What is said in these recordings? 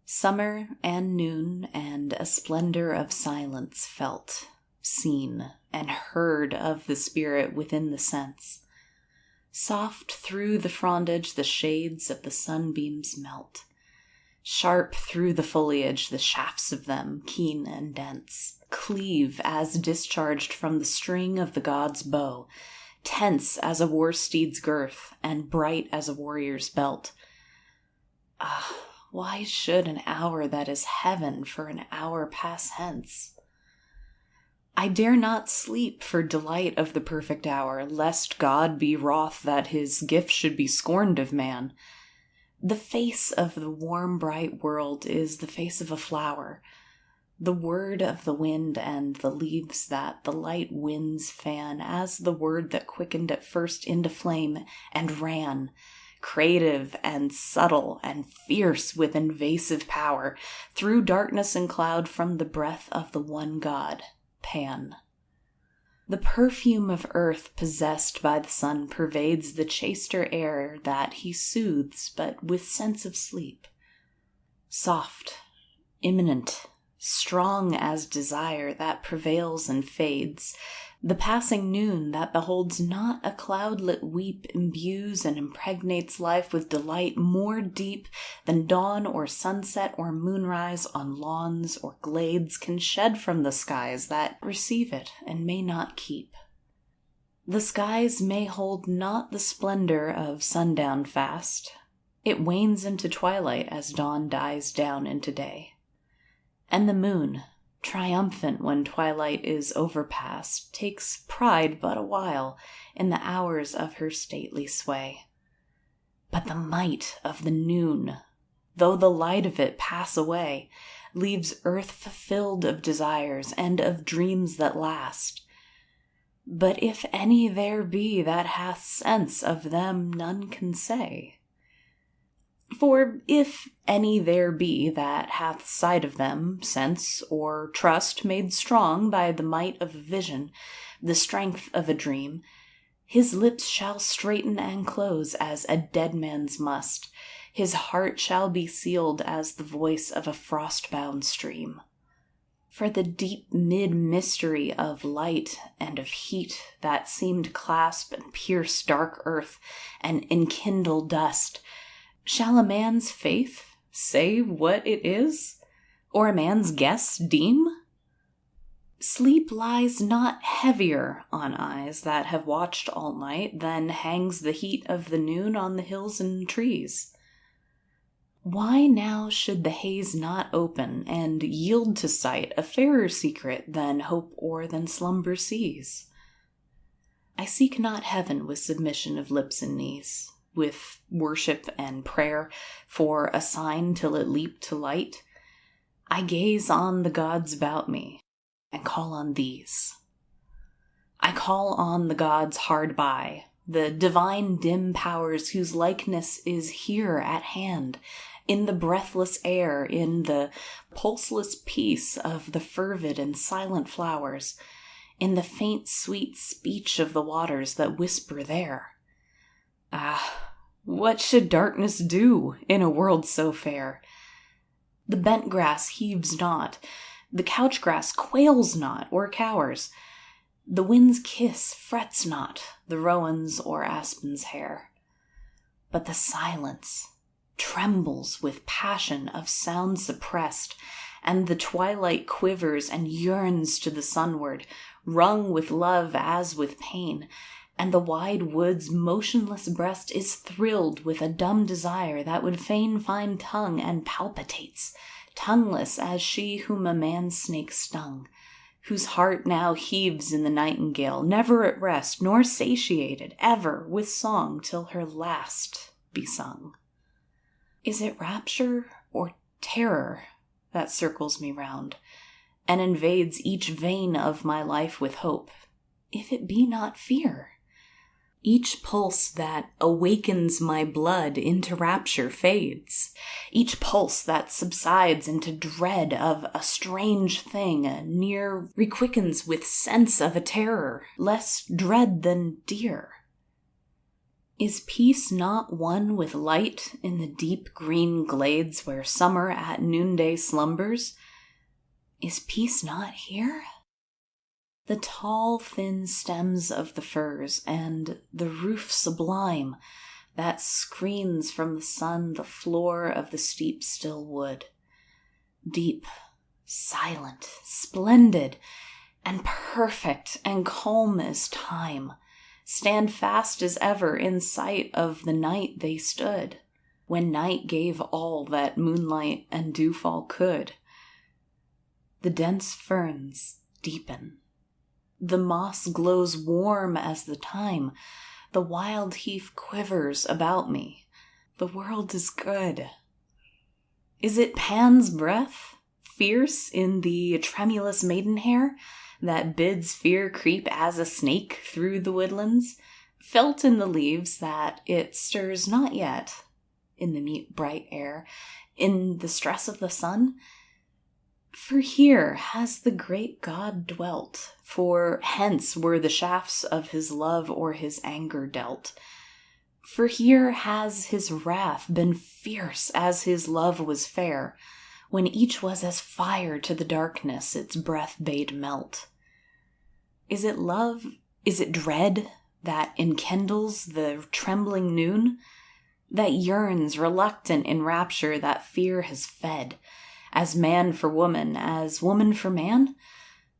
Summer and noon and a splendor of silence felt, seen, and heard of the spirit within the sense. Soft through the frondage the shades of the sunbeams melt. Sharp through the foliage the shafts of them, keen and dense, cleave as discharged from the string of the god's bow, tense as a war steed's girth, and bright as a warrior's belt. Ah, why should an hour that is heaven for an hour pass hence? I dare not sleep for delight of the perfect hour, lest God be wroth that his gift should be scorned of man. The face of the warm, bright world is the face of a flower, the word of the wind and the leaves that the light winds fan, as the word that quickened at first into flame and ran, creative and subtle and fierce with invasive power, through darkness and cloud from the breath of the one God, Pan. The perfume of earth possessed by the sun pervades the chaster air that he soothes but with sense of sleep. Soft, imminent, strong as desire that prevails and fades, the passing noon that beholds not a cloudlet weep imbues and impregnates life with delight more deep than dawn or sunset or moonrise on lawns or glades can shed from the skies that receive it and may not keep. The skies may hold not the splendor of sundown fast. It wanes into twilight as dawn dies down into day. And the moon, triumphant when twilight is overpast, takes pride but a while in the hours of her stately sway. But the might of the noon, though the light of it pass away, leaves earth fulfilled of desires and of dreams that last. But if any there be that hath sense of them, none can say. For if any there be that hath sight of them, sense or trust made strong by the might of a vision, the strength of a dream, his lips shall straighten and close as a dead man's must, his heart shall be sealed as the voice of a frost-bound stream. For the deep mid-mystery of light and of heat that seemed clasp and pierce dark earth and enkindle dust, shall a man's faith say what it is, or a man's guess deem? Sleep lies not heavier on eyes that have watched all night than hangs the heat of the noon on the hills and trees. Why now should the haze not open and yield to sight a fairer secret than hope or than slumber sees? I seek not heaven with submission of lips and knees, with worship and prayer for a sign till it leap to light. I gaze on the gods about me and call on these. I call on the gods hard by, the divine dim powers whose likeness is here at hand, in the breathless air, in the pulseless peace of the fervid and silent flowers, in the faint sweet speech of the waters that whisper there. Ah, what should darkness do in a world so fair? The bent grass heaves not, the couch grass quails not or cowers, the wind's kiss frets not the rowan's or aspen's hair. But the silence trembles with passion of sound suppressed, and the twilight quivers and yearns to the sunward, wrung with love as with pain, and the wide wood's motionless breast is thrilled with a dumb desire that would fain find tongue and palpitates, tongueless as she whom a man-snake stung, whose heart now heaves in the nightingale, never at rest, nor satiated ever with song till her last be sung. Is it rapture or terror that circles me round, and invades each vein of my life with hope? If it be not fear, each pulse that awakens my blood into rapture fades. Each pulse that subsides into dread of a strange thing near requickens with sense of a terror less dread than dear. Is peace not one with light in the deep green glades where summer at noonday slumbers? Is peace not here? The tall, thin stems of the firs, and the roof sublime that screens from the sun the floor of the steep still wood. Deep, silent, splendid, and perfect and calm as time, stand fast as ever in sight of the night they stood, when night gave all that moonlight and dewfall could. The dense ferns deepen. The moss glows warm as the time. The wild heath quivers about me. The world is good. Is it Pan's breath, fierce in the tremulous maidenhair, that bids fear creep as a snake through the woodlands, felt in the leaves that it stirs not yet, in the mute bright air, in the stress of the sun? For here has the great God dwelt, for hence were the shafts of his love or his anger dealt. For here has his wrath been fierce as his love was fair, when each was as fire to the darkness its breath bade melt. Is it love, is it dread, that enkindles the trembling noon, that yearns reluctant in rapture that fear has fed, as man for woman, as woman for man?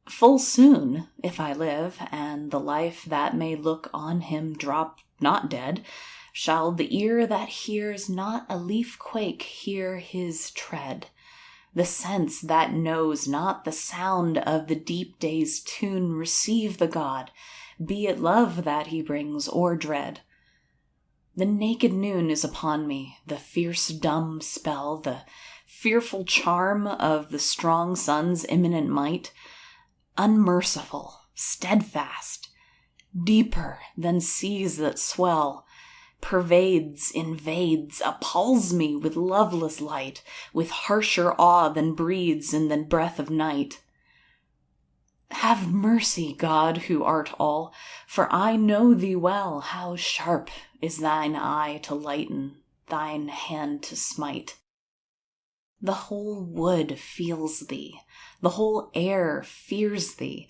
Full soon, if I live, and the life that may look on him drop not dead, shall the ear that hears not a leaf quake hear his tread, the sense that knows not the sound of the deep day's tune receive the God, be it love that he brings or dread. The naked noon is upon me, the fierce dumb spell, the fearful charm of the strong sun's imminent might, unmerciful, steadfast, deeper than seas that swell, pervades, invades, appalls me with loveless light, with harsher awe than breathes in the breath of night. Have mercy, God, who art all, for I know thee well, how sharp is thine eye to lighten, thine hand to smite. The whole wood feels thee, the whole air fears thee,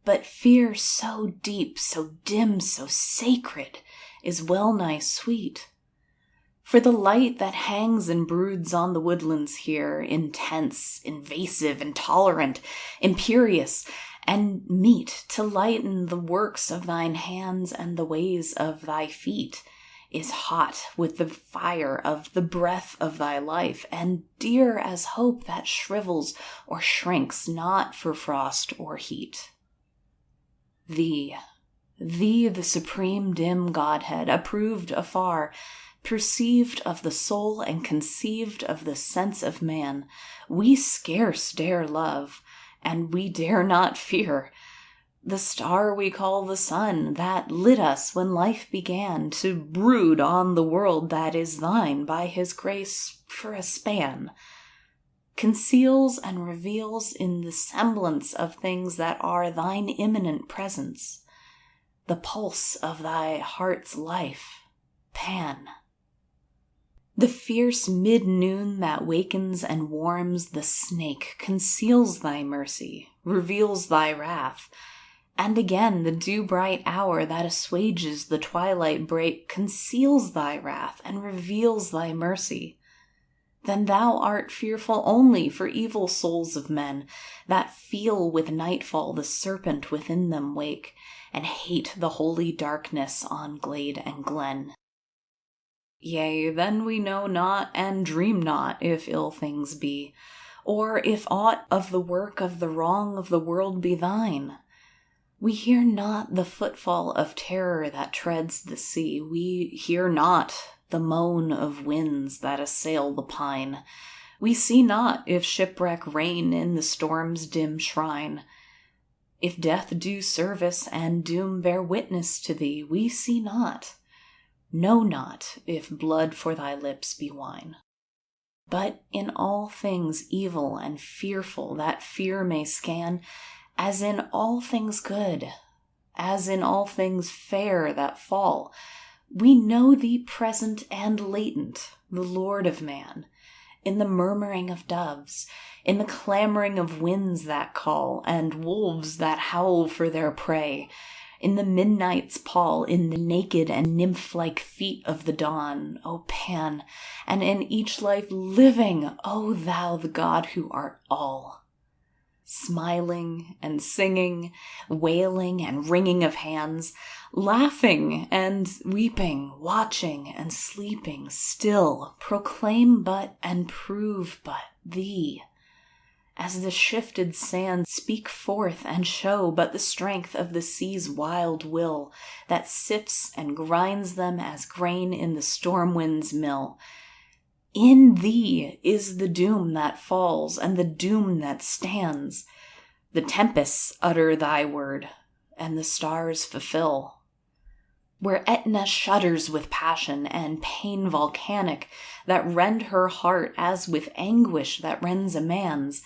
but fear so deep, so dim, so sacred, is well nigh sweet. For the light that hangs and broods on the woodlands here, intense, invasive, intolerant, imperious, and meet to lighten the works of thine hands and the ways of thy feet, is hot with the fire of the breath of thy life, and dear as hope that shrivels or shrinks not for frost or heat. Thee, the supreme dim Godhead, approved afar, perceived of the soul and conceived of the sense of man, we scarce dare love, and we dare not fear. The star we call the sun, that lit us when life began, to brood on the world that is thine by his grace for a span, conceals and reveals in the semblance of things that are thine imminent presence, the pulse of thy heart's life, Pan. The fierce mid-noon that wakens and warms the snake conceals thy mercy, reveals thy wrath, and again the dew-bright hour that assuages the twilight break conceals thy wrath and reveals thy mercy. Then thou art fearful only for evil souls of men, that feel with nightfall the serpent within them wake, and hate the holy darkness on glade and glen. Yea, then we know not and dream not if ill things be, or if aught of the work of the wrong of the world be thine. We hear not the footfall of terror that treads the sea. We hear not the moan of winds that assail the pine. We see not if shipwreck reign in the storm's dim shrine. If death do service and doom bear witness to thee, we see not, know not if blood for thy lips be wine. But in all things evil and fearful that fear may scan, as in all things good, as in all things fair that fall, We know thee present and latent, the Lord of man, in the murmuring of doves, in the clamoring of winds that call, and wolves that howl for their prey, in the midnight's pall, in the naked and nymph-like feet of the dawn, O Pan, and in each life living, O thou the God who art all. Smiling and singing, wailing and wringing of hands, laughing and weeping, watching and sleeping, still proclaim but and prove but thee. As the shifted sands speak forth and show but the strength of the sea's wild will, that sifts and grinds them as grain in the storm wind's mill. In thee is the doom that falls and the doom that stands. The tempests utter thy word, and the stars fulfill. Where Etna shudders with passion and pain volcanic that rend her heart as with anguish that rends a man's,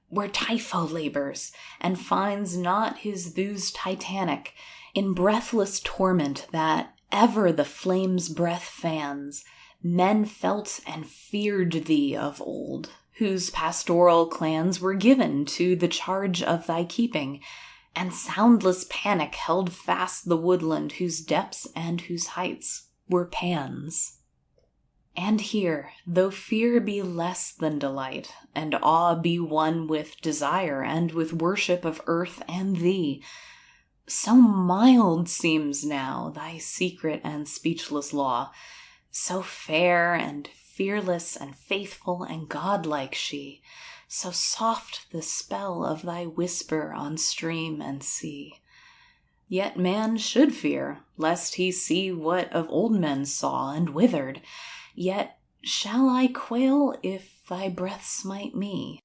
where Typho labors and finds not his thews titanic, in breathless torment that ever the flame's breath fans, men felt and feared thee of old, whose pastoral clans were given to the charge of thy keeping, and soundless panic held fast the woodland whose depths and whose heights were Pan's. And here, though fear be less than delight, and awe be one with desire and with worship of earth and thee, so mild seems now thy secret and speechless law, so fair and fearless and faithful and godlike she, so soft the spell of thy whisper on stream and sea. Yet man should fear, lest he see what of old men saw and withered. Yet shall I quail if thy breath smite me?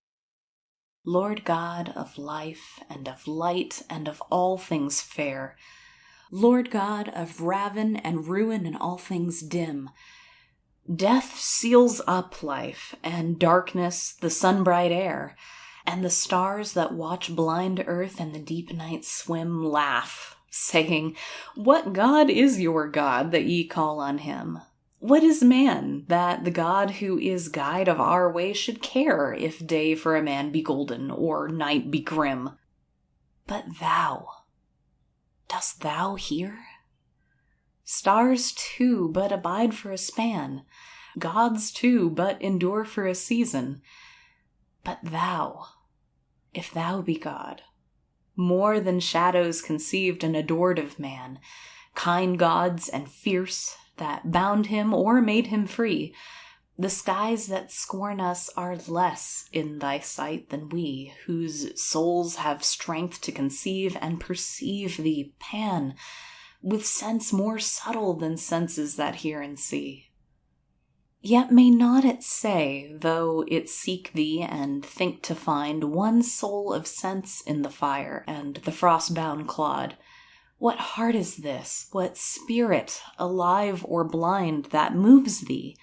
Lord God of life and of light and of all things fair, Lord God of ravin and ruin and all things dim, death seals up life, and darkness the sun-bright air, and the stars that watch blind earth and the deep night swim laugh, saying, What God is your God that ye call on him? What is man, that the God who is guide of our way should care if day for a man be golden or night be grim? But thou, dost thou hear? Stars too but abide for a span, gods too but endure for a season. But thou, if thou be God, more than shadows conceived and adored of man, kind gods and fierce, that bound him or made him free, the skies that scorn us are less in thy sight than we, whose souls have strength to conceive and perceive thee, Pan, with sense more subtle than senses that hear and see. Yet may not it say, though it seek thee and think to find one soul of sense in the fire and the frost-bound clod, what heart is this, what spirit, alive or blind, that moves thee?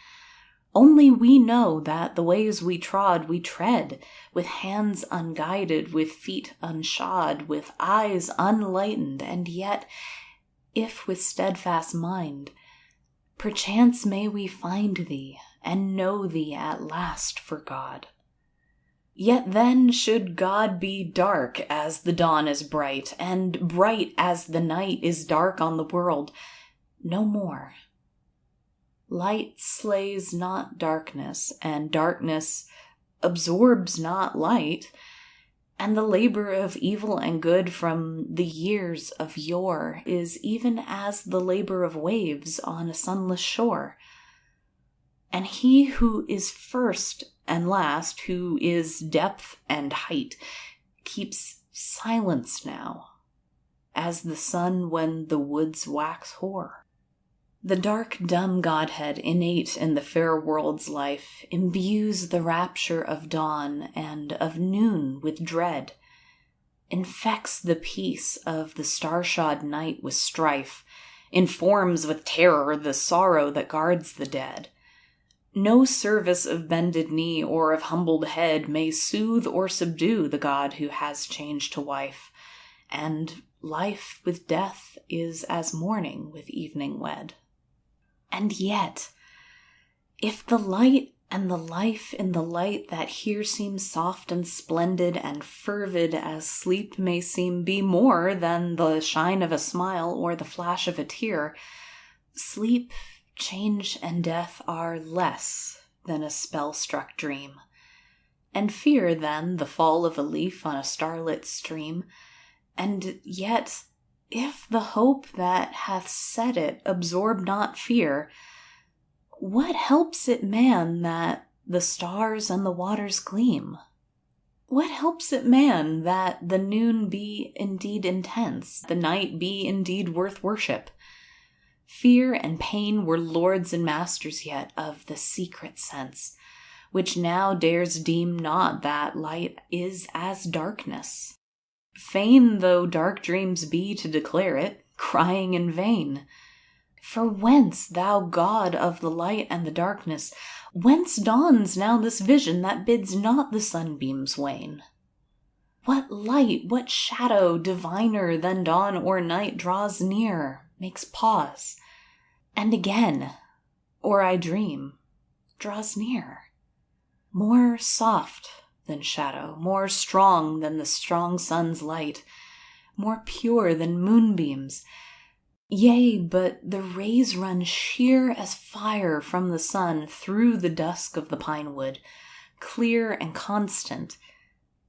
Only we know that the ways we trod we tread, with hands unguided, with feet unshod, with eyes unlightened, and yet, if with steadfast mind, perchance may we find thee, and know thee at last for God. Yet then should God be dark as the dawn is bright, and bright as the night is dark on the world, no more. Light slays not darkness, and darkness absorbs not light, and the labor of evil and good from the years of yore is even as the labor of waves on a sunless shore. And he who is first and last, who is depth and height, keeps silence now, as the sun when the woods wax hoar. The dark, dumb Godhead innate in the fair world's life imbues the rapture of dawn and of noon with dread, infects the peace of the star-shod night with strife, informs with terror the sorrow that guards the dead. No service of bended knee or of humbled head may soothe or subdue the God who has changed to wife, and life with death is as morning with evening wed. And yet, if the light and the life in the light that here seems soft and splendid and fervid as sleep may seem be more than the shine of a smile or the flash of a tear, sleep, change, and death are less than a spell-struck dream. And fear, then, the fall of a leaf on a starlit stream. And yet, if the hope that hath set it absorb not fear, what helps it man that the stars and the waters gleam? What helps it man that the noon be indeed intense, the night be indeed worth worship? Fear and pain were lords and masters yet of the secret sense, which now dares deem not that light is as darkness. Fain though dark dreams be to declare it, crying in vain. For whence, thou God of the light and the darkness, whence dawns now this vision that bids not the sunbeams wane? What light, what shadow diviner than dawn or night draws near, makes pause, and again, or I dream, draws near? More soft than shadow, more strong than the strong sun's light, more pure than moonbeams. Yea, but the rays run sheer as fire from the sun through the dusk of the pine wood, clear and constant.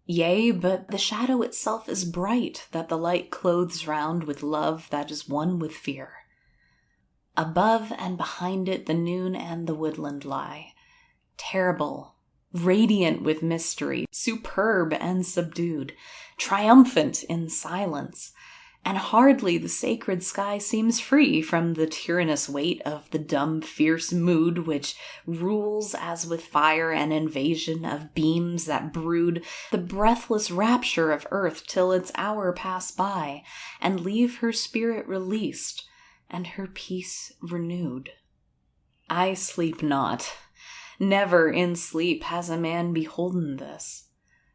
Yea, but the shadow itself is bright, that the light clothes round with love that is one with fear. Above and behind it the noon and the woodland lie, terrible, radiant with mystery, superb and subdued, triumphant in silence, and hardly the sacred sky seems free from the tyrannous weight of the dumb, fierce mood which rules as with fire an invasion of beams that brood the breathless rapture of earth till its hour pass by, and leave her spirit released and her peace renewed. I sleep not. Never in sleep has a man beholden this.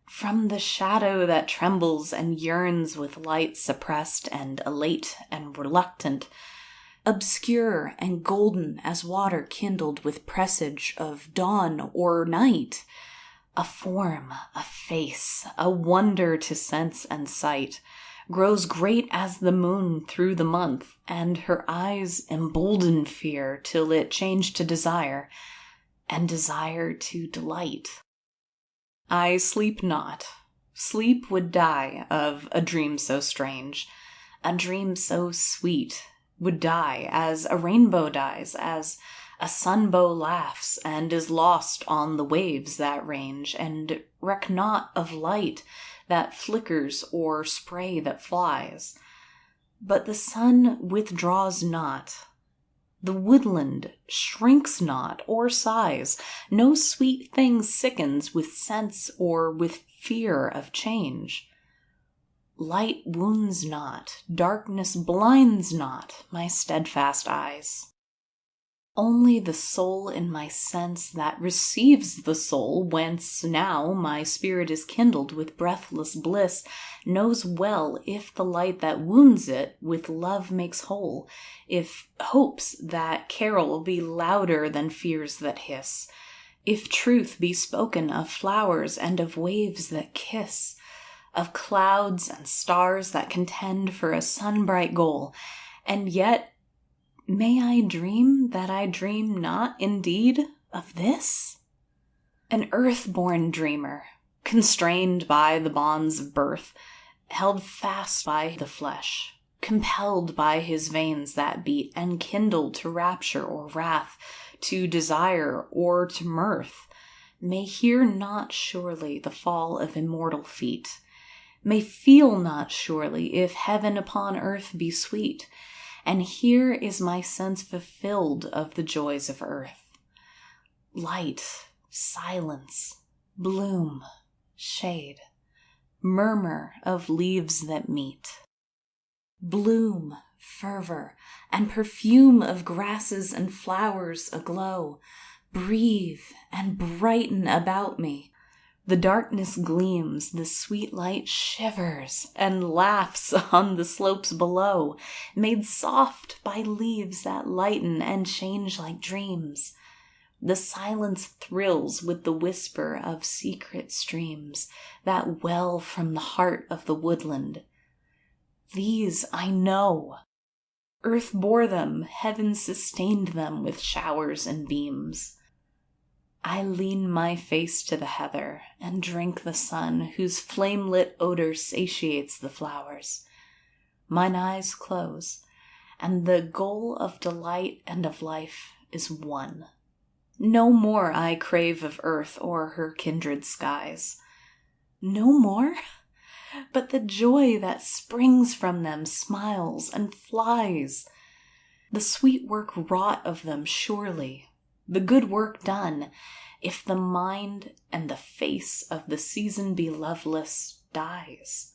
From the shadow that trembles and yearns with light suppressed and elate and reluctant, obscure and golden as water kindled with presage of dawn or night, a form, a face, a wonder to sense and sight, grows great as the moon through the month, and her eyes embolden fear till it change to desire, and desire to delight. I sleep not. Sleep would die of a dream so strange. A dream so sweet would die as a rainbow dies, as a sunbow laughs and is lost on the waves that range, and reck not of light that flickers or spray that flies. But the sun withdraws not. The woodland shrinks not or sighs. No sweet thing sickens with sense or with fear of change. Light wounds not, darkness blinds not my steadfast eyes. Only the soul in my sense that receives the soul whence now my spirit is kindled with breathless bliss knows well if the light that wounds it with love makes whole, if hopes that carol be louder than fears that hiss, if truth be spoken of flowers and of waves that kiss, of clouds and stars that contend for a sun-bright goal, and yet may I dream that I dream not indeed of this? An earth-born dreamer, constrained by the bonds of birth, held fast by the flesh, compelled by his veins that beat, and kindled to rapture or wrath, to desire or to mirth, may hear not surely the fall of immortal feet, may feel not surely if heaven upon earth be sweet. And here is my sense fulfilled of the joys of earth. Light, silence, bloom, shade, murmur of leaves that meet. Bloom, fervor, and perfume of grasses and flowers aglow, breathe and brighten about me. The darkness gleams, the sweet light shivers and laughs on the slopes below, made soft by leaves that lighten and change like dreams. The silence thrills with the whisper of secret streams that well from the heart of the woodland. These I know. Earth bore them, heaven sustained them with showers and beams. I lean my face to the heather and drink the sun whose flame-lit odor satiates the flowers. Mine eyes close, and the goal of delight and of life is won. No more I crave of earth or her kindred skies. No more? But the joy that springs from them smiles and flies. The sweet work wrought of them surely, the good work done, if the mind and the face of the season be loveless, dies.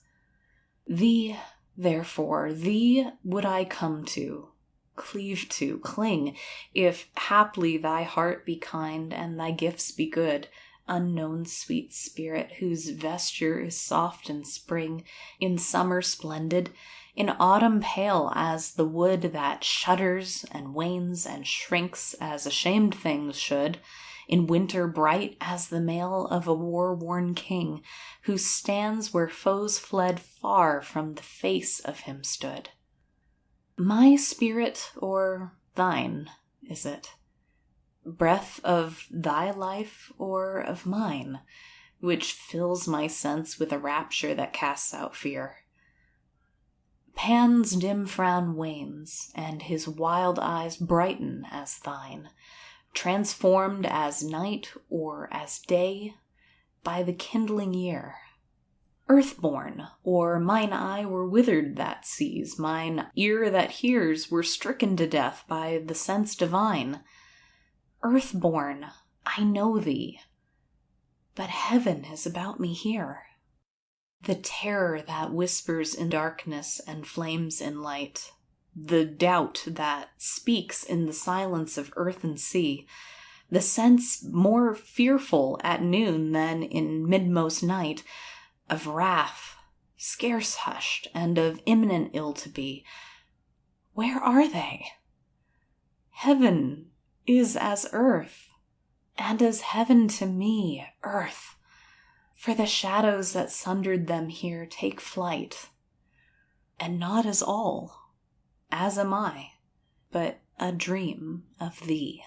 Thee, therefore, thee would I come to, cleave to, cling, if haply thy heart be kind and thy gifts be good, unknown sweet spirit whose vesture is soft in spring, in summer splendid, in autumn pale as the wood that shudders and wanes and shrinks as ashamed things should, in winter bright as the mail of a war-worn king who stands where foes fled far from the face of him stood. My spirit or thine is it? Breath of thy life or of mine, which fills my sense with a rapture that casts out fear? Pan's dim frown wanes, and his wild eyes brighten as thine, transformed as night or as day by the kindling year. Earthborn, or mine eye were withered that sees, mine ear that hears were stricken to death by the sense divine. Earthborn, I know thee, but heaven is about me here. The terror that whispers in darkness and flames in light, the doubt that speaks in the silence of earth and sea, the sense more fearful at noon than in midmost night, of wrath, scarce hushed, and of imminent ill to be, where are they? Heaven is as earth, and as heaven to me, earth. For the shadows that sundered them here take flight, and not as all, as am I, but a dream of thee.